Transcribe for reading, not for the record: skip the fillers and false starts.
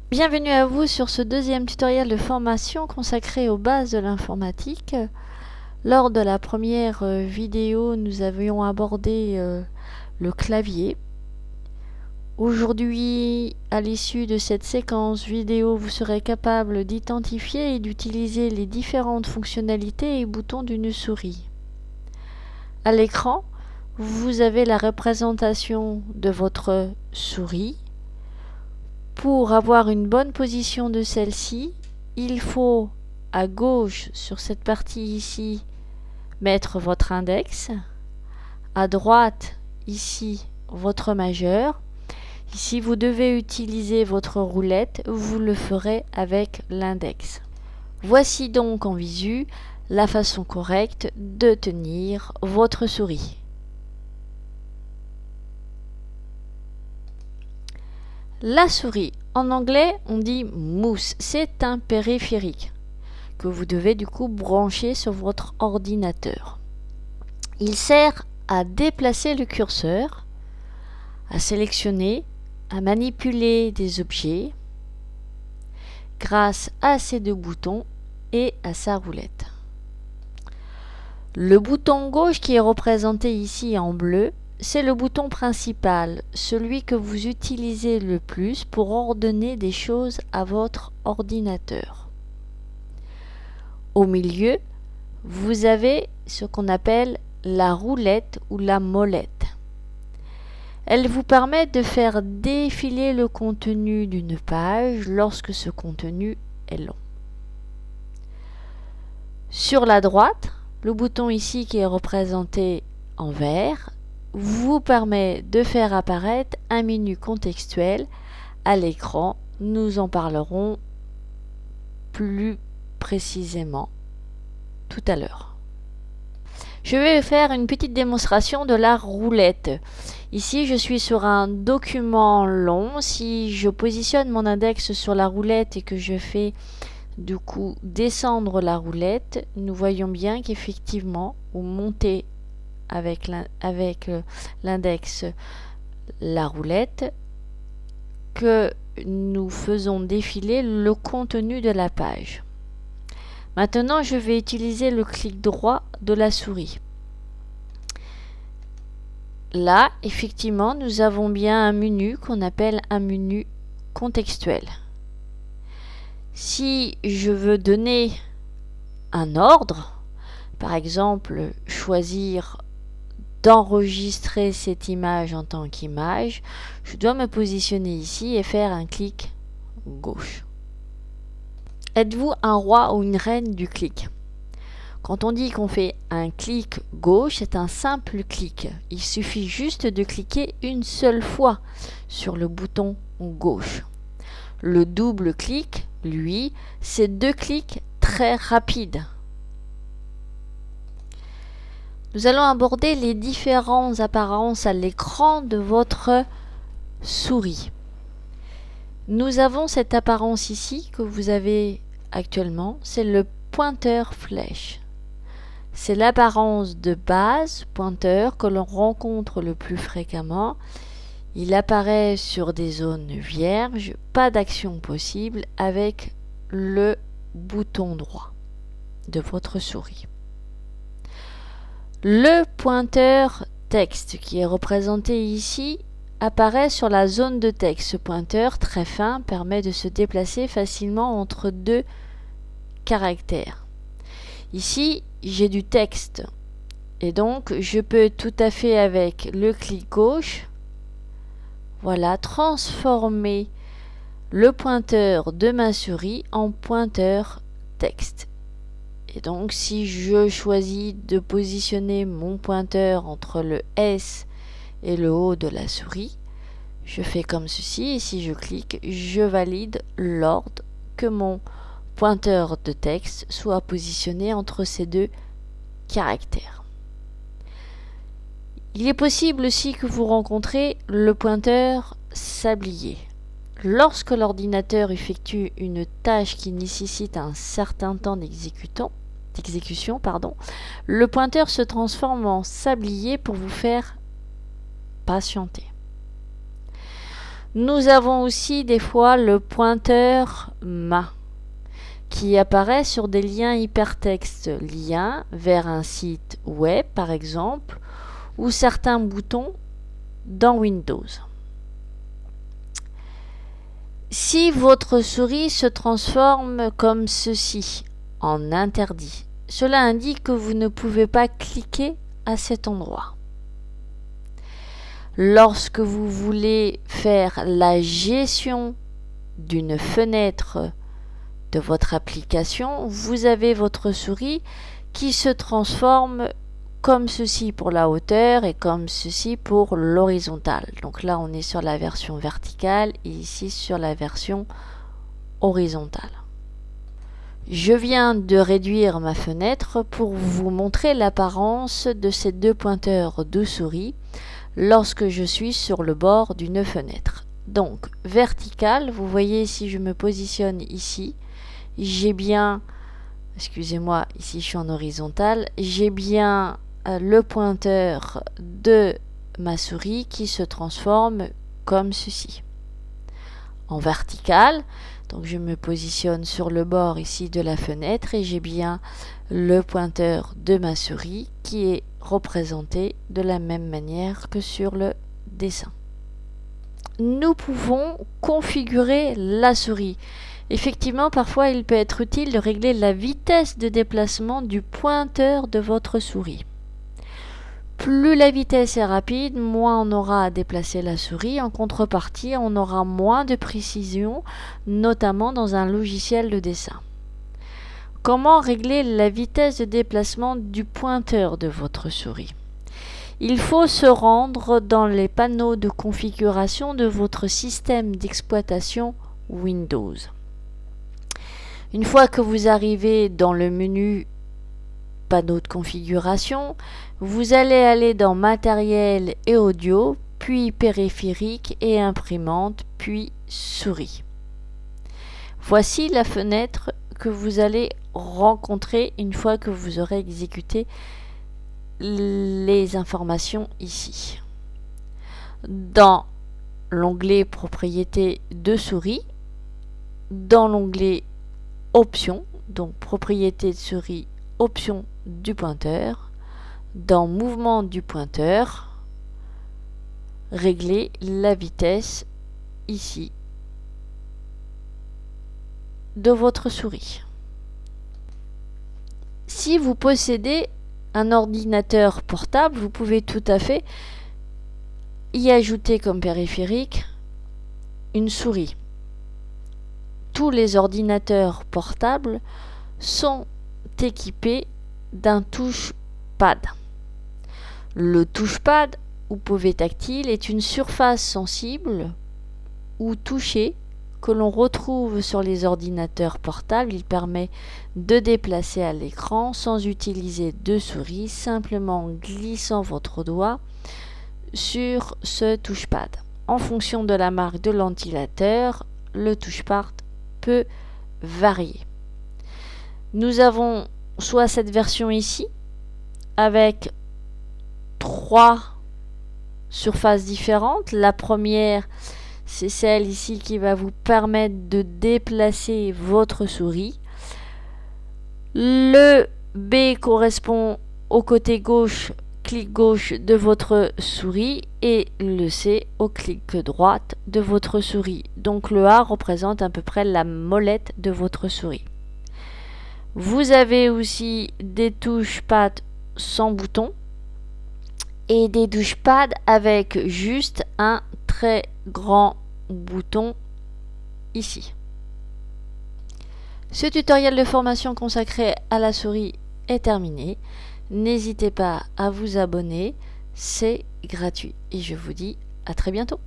Bienvenue à vous sur ce deuxième tutoriel de formation consacré aux bases de l'informatique. Lors de la première vidéo, nous avions abordé le clavier. Aujourd'hui, à l'issue de cette séquence vidéo, vous serez capable d'identifier et d'utiliser les différentes fonctionnalités et boutons d'une souris. À l'écran, vous avez la représentation de votre souris. Pour avoir une bonne position de celle-ci, il faut à gauche sur cette partie ici mettre votre index, à droite ici votre majeur. Ici vous devez utiliser votre roulette, vous le ferez avec l'index. Voici donc en visu la façon correcte de tenir votre souris. La souris, en anglais on dit mouse, c'est un périphérique que vous devez du coup brancher sur votre ordinateur. Il sert à déplacer le curseur, à sélectionner, à manipuler des objets grâce à ces deux boutons et à sa roulette. Le bouton gauche qui est représenté ici en bleu, c'est le bouton principal, celui que vous utilisez le plus pour ordonner des choses à votre ordinateur. Au milieu, vous avez ce qu'on appelle la roulette ou la molette. Elle vous permet de faire défiler le contenu d'une page lorsque ce contenu est long. Sur la droite, le bouton ici qui est représenté en vert vous permet de faire apparaître un menu contextuel à l'écran. Nous en parlerons plus précisément tout à l'heure. Je vais faire une petite démonstration de la roulette. Ici, je suis sur un document long. Si je positionne mon index sur la roulette et que je fais du coup descendre la roulette, nous voyons bien qu'effectivement, ou monter avec l'index la roulette, que nous faisons défiler le contenu de la page. Maintenant, je vais utiliser le clic droit de la souris. Là, effectivement, nous avons bien un menu qu'on appelle un menu contextuel. Si je veux donner un ordre, par exemple, choisir d'enregistrer cette image en tant qu'image, je dois me positionner ici et faire un clic gauche. Êtes-vous un roi ou une reine du clic? Quand on dit qu'on fait un clic gauche, c'est un simple clic. Il suffit juste de cliquer une seule fois sur le bouton gauche. Le double clic, lui, c'est deux clics très rapides. Nous allons aborder les différentes apparences à l'écran de votre souris. Nous avons cette apparence ici que vous avez actuellement, c'est le pointeur flèche. C'est l'apparence de base pointeur que l'on rencontre le plus fréquemment. Il apparaît sur des zones vierges, pas d'action possible avec le bouton droit de votre souris. Le pointeur texte qui est représenté ici apparaît sur la zone de texte. Ce pointeur très fin permet de se déplacer facilement entre deux caractères. Ici, j'ai du texte et donc je peux tout à fait avec le clic gauche, voilà, transformer le pointeur de ma souris en pointeur texte. Et donc si je choisis de positionner mon pointeur entre le S et le haut de la souris, je fais comme ceci et si je clique, je valide l'ordre que mon pointeur de texte soit positionné entre ces deux caractères. Il est possible aussi que vous rencontrez le pointeur sablier. Lorsque l'ordinateur effectue une tâche qui nécessite un certain temps d'exécution, le pointeur se transforme en sablier pour vous faire patienter. Nous avons aussi des fois le pointeur main qui apparaît sur des liens hypertextes, liens vers un site web par exemple, ou certains boutons dans Windows. Si votre souris se transforme comme ceci, en interdit, cela indique que vous ne pouvez pas cliquer à cet endroit. Lorsque vous voulez faire la gestion d'une fenêtre de votre application, vous avez votre souris qui se transforme comme ceci pour la hauteur et comme ceci pour l'horizontale. Donc là, on est sur la version verticale et ici sur la version horizontale. Je viens de réduire ma fenêtre pour vous montrer l'apparence de ces deux pointeurs de souris lorsque je suis sur le bord d'une fenêtre. Donc, verticale, vous voyez si je me positionne ici, j'ai bien, excusez-moi, ici je suis en horizontal, j'ai bien le pointeur de ma souris qui se transforme comme ceci. En verticale, donc je me positionne sur le bord ici de la fenêtre et j'ai bien le pointeur de ma souris qui est représenté de la même manière que sur le dessin. Nous pouvons configurer la souris. Effectivement, parfois il peut être utile de régler la vitesse de déplacement du pointeur de votre souris. Plus la vitesse est rapide, moins on aura à déplacer la souris. En contrepartie, on aura moins de précision, notamment dans un logiciel de dessin. Comment régler la vitesse de déplacement du pointeur de votre souris? Il faut se rendre dans les panneaux de configuration de votre système d'exploitation Windows. Une fois que vous arrivez dans le menu panneau de configuration, vous allez aller dans matériel et audio, puis périphérique et imprimante, puis souris. Voici la fenêtre que vous allez rencontrer une fois que vous aurez exécuté les informations ici. Dans l'onglet propriétés de souris, dans l'onglet options, donc propriétés de souris, options du pointeur, dans mouvement du pointeur, régler la vitesse ici de votre souris. Si vous possédez un ordinateur portable, vous pouvez tout à fait y ajouter comme périphérique une souris. Tous les ordinateurs portables sont équipés d'un touchpad. Le touchpad ou pavé tactile est une surface sensible ou touchée que l'on retrouve sur les ordinateurs portables. Il permet de déplacer à l'écran sans utiliser de souris, simplement en glissant votre doigt sur ce touchpad. En fonction de la marque de l'ordinateur, le touchpad peut varier. Nous avons soit cette version ici avec 3 surfaces différentes. La première, c'est celle ici qui va vous permettre de déplacer votre souris. Le B correspond au côté gauche, clic gauche de votre souris, et le C au clic droite de votre souris. Donc le A représente à peu près la molette de votre souris. Vous avez aussi des touchpads sans bouton et des touchpads avec juste un très grand bouton ici. Ce tutoriel de formation consacré à la souris est terminé. N'hésitez pas à vous abonner, c'est gratuit et je vous dis à très bientôt.